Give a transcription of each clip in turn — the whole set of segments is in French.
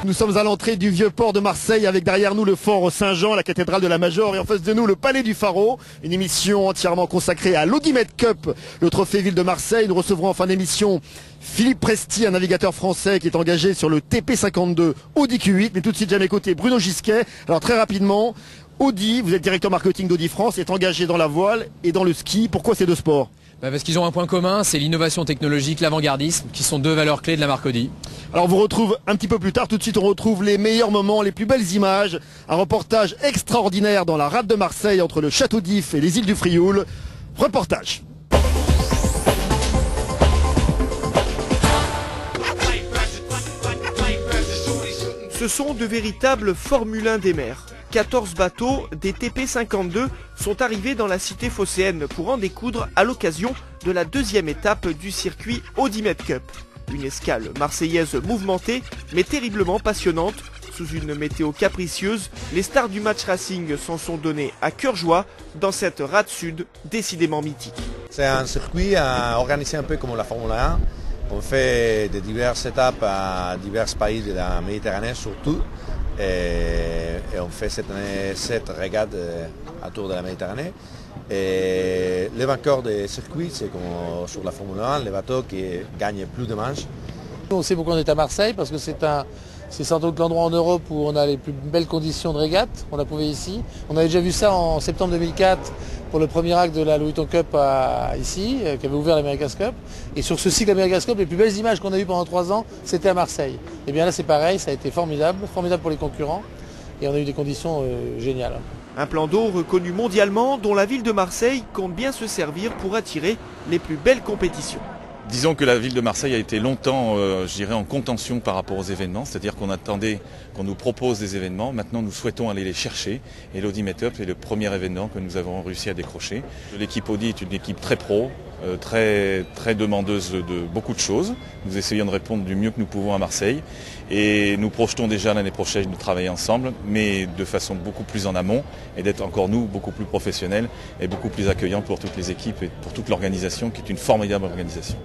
Nous sommes à l'entrée du vieux port de Marseille avec derrière nous le fort Saint-Jean, la cathédrale de la Major et en face de nous le palais du Pharo. Une émission entièrement consacrée à l'Audimet Cup, le trophée ville de Marseille. Nous recevrons en fin d'émission Philippe Presti, un navigateur français qui est engagé sur le TP52 Audi Q8. Mais tout de suite, j'ai à mes côtés Bruno Gisquet. Alors très rapidement, Audi, vous êtes directeur marketing d'Audi France, est engagé dans la voile et dans le ski. Pourquoi ces deux sports ? Parce qu'ils ont un point commun, c'est l'innovation technologique, l'avant-gardisme, qui sont deux valeurs clés de la marque Audi. Alors on vous retrouve un petit peu plus tard, tout de suite on retrouve les meilleurs moments, les plus belles images. Un reportage extraordinaire dans la rade de Marseille entre le Château d'If et les îles du Frioul. Reportage. Ce sont de véritables Formule 1 des mers. 14 bateaux des TP52 sont arrivés dans la cité phocéenne pour en découdre à l'occasion de la deuxième étape du circuit Audimet Cup. Une escale marseillaise mouvementée mais terriblement passionnante. Sous une météo capricieuse, les stars du match racing s'en sont donnés à cœur joie dans cette rade sud décidément mythique. C'est un circuit organisé un peu comme la Formule 1. On fait de diverses étapes à divers pays de la Méditerranée surtout. Et on fait cette année 7 régates autour de la Méditerranée. Et le vainqueur des circuits, c'est comme sur la Formule 1, les bateaux qui gagnent plus de manches. On sait pourquoi on est à Marseille, parce que c'est sans doute l'endroit en Europe où on a les plus belles conditions de régate. On l'a prouvé ici. On avait déjà vu ça en septembre 2004 pour le premier acte de la Louis Vuitton Cup ici, qui avait ouvert l'America's Cup. Et sur ce cycle America's Cup, les plus belles images qu'on a vues pendant 3 ans, c'était à Marseille. Et bien là c'est pareil, ça a été formidable pour les concurrents. Et on a eu des conditions géniales. Un plan d'eau reconnu mondialement dont la ville de Marseille compte bien se servir pour attirer les plus belles compétitions. Disons que la ville de Marseille a été longtemps, je dirais, en contention par rapport aux événements, c'est-à-dire qu'on attendait qu'on nous propose des événements. Maintenant, nous souhaitons aller les chercher et l'Audimet Cup est le premier événement que nous avons réussi à décrocher. L'équipe Audi est une équipe très pro, très demandeuse de beaucoup de choses. Nous essayons de répondre du mieux que nous pouvons à Marseille et nous projetons déjà l'année prochaine de travailler ensemble, mais de façon beaucoup plus en amont et d'être encore nous beaucoup plus professionnels et beaucoup plus accueillants pour toutes les équipes et pour toute l'organisation qui est une formidable organisation.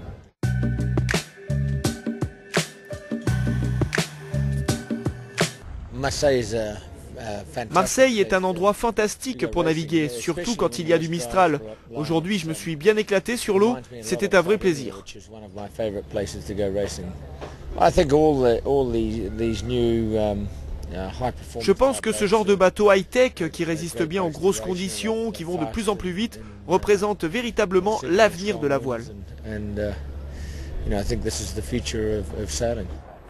Marseille est un endroit fantastique pour naviguer, surtout quand il y a du Mistral. Aujourd'hui, je me suis bien éclaté sur l'eau, c'était un vrai plaisir. Je pense que ce genre de bateau high-tech qui résiste bien aux grosses conditions, qui vont de plus en plus vite, représente véritablement l'avenir de la voile.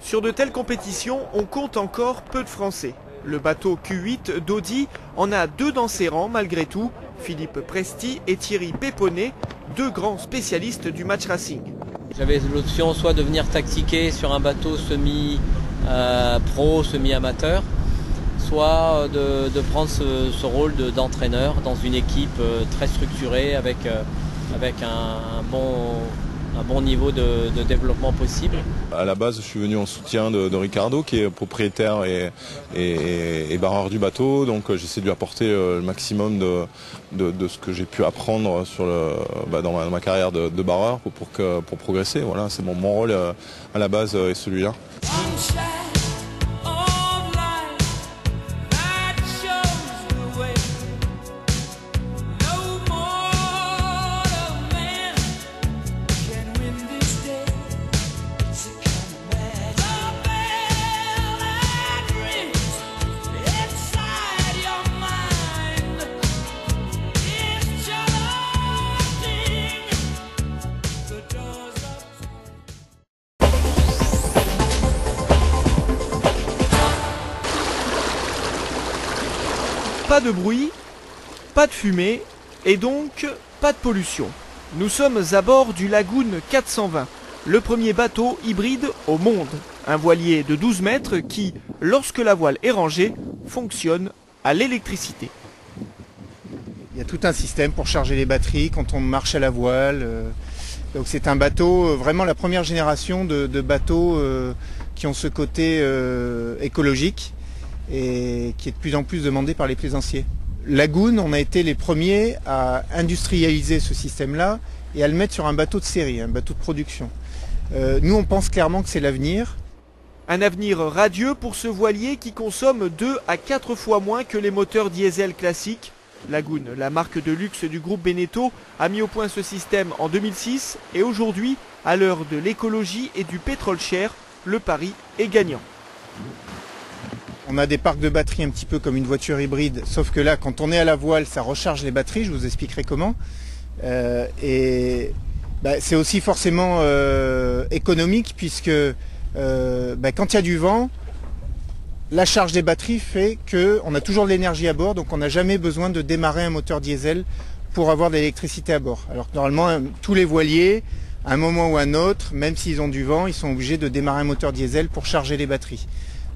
Sur de telles compétitions, on compte encore peu de Français. Le bateau Q8 d'Audi en a 2 dans ses rangs malgré tout, Philippe Presti et Thierry Péponnet, 2 grands spécialistes du match racing. J'avais l'option soit de venir tactiquer sur un bateau semi-pro, semi-amateur, soit de prendre ce rôle d'entraîneur dans une équipe très structurée avec un bon niveau de développement possible. À la base, je suis venu en soutien de Ricardo, qui est propriétaire et barreur du bateau. Donc j'essaie de lui apporter le maximum de ce que j'ai pu apprendre dans ma carrière de barreur pour progresser. Voilà, c'est mon rôle à la base est celui-là. Pas de bruit, pas de fumée et donc pas de pollution. Nous sommes à bord du Lagoon 420, le premier bateau hybride au monde. Un voilier de 12 mètres qui, lorsque la voile est rangée, fonctionne à l'électricité. Il y a tout un système pour charger les batteries quand on marche à la voile. Donc c'est un bateau, vraiment la première génération de bateaux qui ont ce côté écologique et qui est de plus en plus demandé par les plaisanciers. Lagoon, on a été les premiers à industrialiser ce système-là et à le mettre sur un bateau de série, un bateau de production. Nous, on pense clairement que c'est l'avenir. Un avenir radieux pour ce voilier qui consomme 2 à 4 fois moins que les moteurs diesel classiques. Lagoon, la marque de luxe du groupe Beneteau, a mis au point ce système en 2006 et aujourd'hui, à l'heure de l'écologie et du pétrole cher, le pari est gagnant. On a des parcs de batteries un petit peu comme une voiture hybride, sauf que là, quand on est à la voile, ça recharge les batteries, je vous expliquerai comment. C'est aussi forcément économique puisque quand il y a du vent, la charge des batteries fait qu'on a toujours de l'énergie à bord, donc on n'a jamais besoin de démarrer un moteur diesel pour avoir de l'électricité à bord. Alors que normalement, tous les voiliers, à un moment ou à un autre, même s'ils ont du vent, ils sont obligés de démarrer un moteur diesel pour charger les batteries.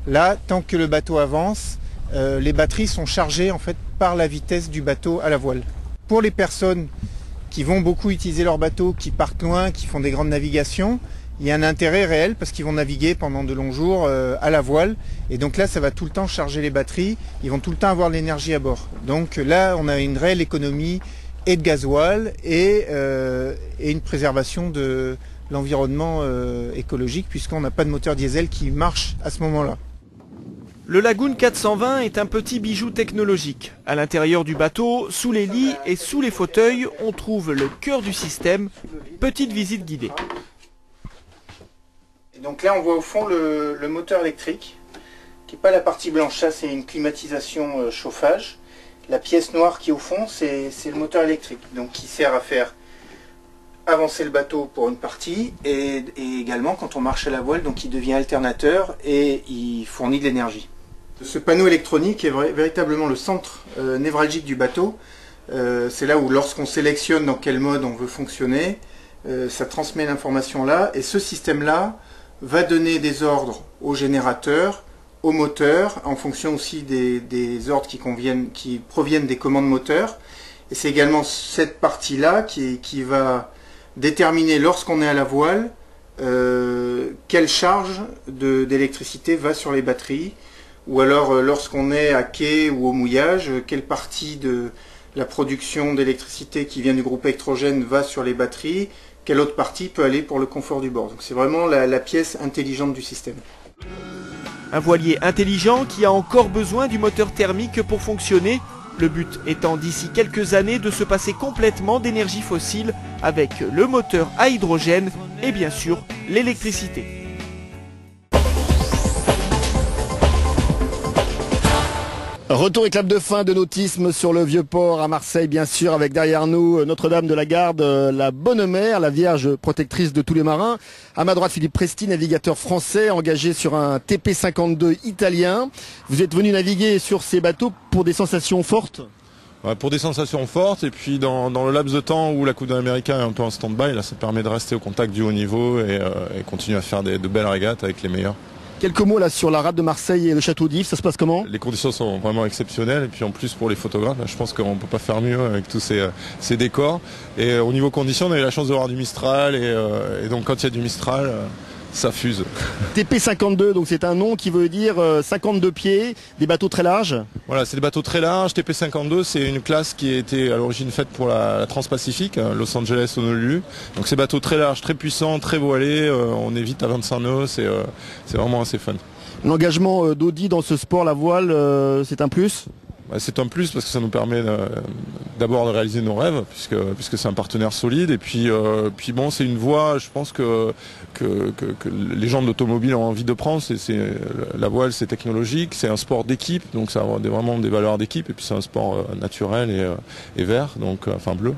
Là, tant que le bateau avance, les batteries sont chargées en fait par la vitesse du bateau à la voile. Pour les personnes qui vont beaucoup utiliser leur bateau, qui partent loin, qui font des grandes navigations, il y a un intérêt réel parce qu'ils vont naviguer pendant de longs jours à la voile et donc là ça va tout le temps charger les batteries, ils vont tout le temps avoir de l'énergie à bord. Donc là on a une réelle économie et de gasoil et une préservation de l'environnement écologique puisqu'on n'a pas de moteur diesel qui marche à ce moment-là. Le Lagoon 420 est un petit bijou technologique. À l'intérieur du bateau, sous les lits et sous les fauteuils, on trouve le cœur du système. Petite visite guidée. Donc là on voit au fond le moteur électrique, qui n'est pas la partie blanche, ça c'est une climatisation chauffage. La pièce noire qui est au fond c'est le moteur électrique, donc qui sert à faire avancer le bateau pour une partie et également quand on marche à la voile, donc il devient alternateur et il fournit de l'énergie. Ce panneau électronique est véritablement le centre névralgique du bateau. C'est là où lorsqu'on sélectionne dans quel mode on veut fonctionner, ça transmet l'information là et ce système là va donner des ordres au générateur, au moteur, en fonction aussi des ordres qui proviennent des commandes moteurs. Et c'est également cette partie-là qui va déterminer lorsqu'on est à la voile quelle charge d'électricité va sur les batteries, ou alors lorsqu'on est à quai ou au mouillage, quelle partie de la production d'électricité qui vient du groupe électrogène va sur les batteries, quelle autre partie peut aller pour le confort du bord. Donc c'est vraiment la pièce intelligente du système. Un voilier intelligent qui a encore besoin du moteur thermique pour fonctionner. Le but étant d'ici quelques années de se passer complètement d'énergie fossile avec le moteur à hydrogène et bien sûr l'électricité. Retour et clap de fin de nautisme sur le Vieux-Port à Marseille, bien sûr, avec derrière nous Notre-Dame de la Garde, la Bonne Mère, la Vierge protectrice de tous les marins. À ma droite, Philippe Presti, navigateur français, engagé sur un TP52 italien. Vous êtes venu naviguer sur ces bateaux pour des sensations fortes ? Ouais, pour des sensations fortes, et puis dans le laps de temps où la Coupe d'Amérique est un peu en stand-by, là ça permet de rester au contact du haut niveau et continuer à faire de belles régates avec les meilleurs. Quelques mots là sur la rade de Marseille et le château d'If, ça se passe comment? Les conditions sont vraiment exceptionnelles et puis en plus pour les photographes, je pense qu'on ne peut pas faire mieux avec tous ces décors. Et au niveau conditions, on a eu la chance de voir du Mistral et donc quand il y a du Mistral, ça fuse. TP52, donc c'est un nom qui veut dire 52 pieds, des bateaux très larges. Voilà, c'est des bateaux très larges. TP52, c'est une classe qui a été à l'origine faite pour la Transpacifique, Los Angeles, Honolulu. Donc ces bateaux très larges, très puissants, très voilés, on est vite à 25 nœuds, c'est vraiment assez fun. L'engagement d'Audi dans ce sport, la voile, c'est un plus? C'est un plus parce que ça nous permet d'abord de réaliser nos rêves puisque c'est un partenaire solide et puis bon, c'est une voie, je pense que les gens de l'automobile ont envie de prendre. La voile, c'est technologique, c'est un sport d'équipe, donc ça a vraiment des valeurs d'équipe et puis c'est un sport naturel et vert, donc enfin bleu.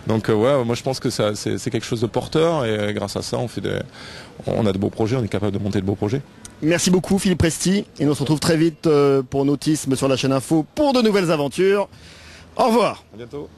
Donc ouais, moi je pense que c'est quelque chose de porteur et grâce à ça on a de beaux projets, on est capable de monter de beaux projets. Merci beaucoup Philippe Presti et nous on se retrouve très vite pour Nautisme sur la chaîne Info pour de nouvelles aventures. Au revoir. À bientôt.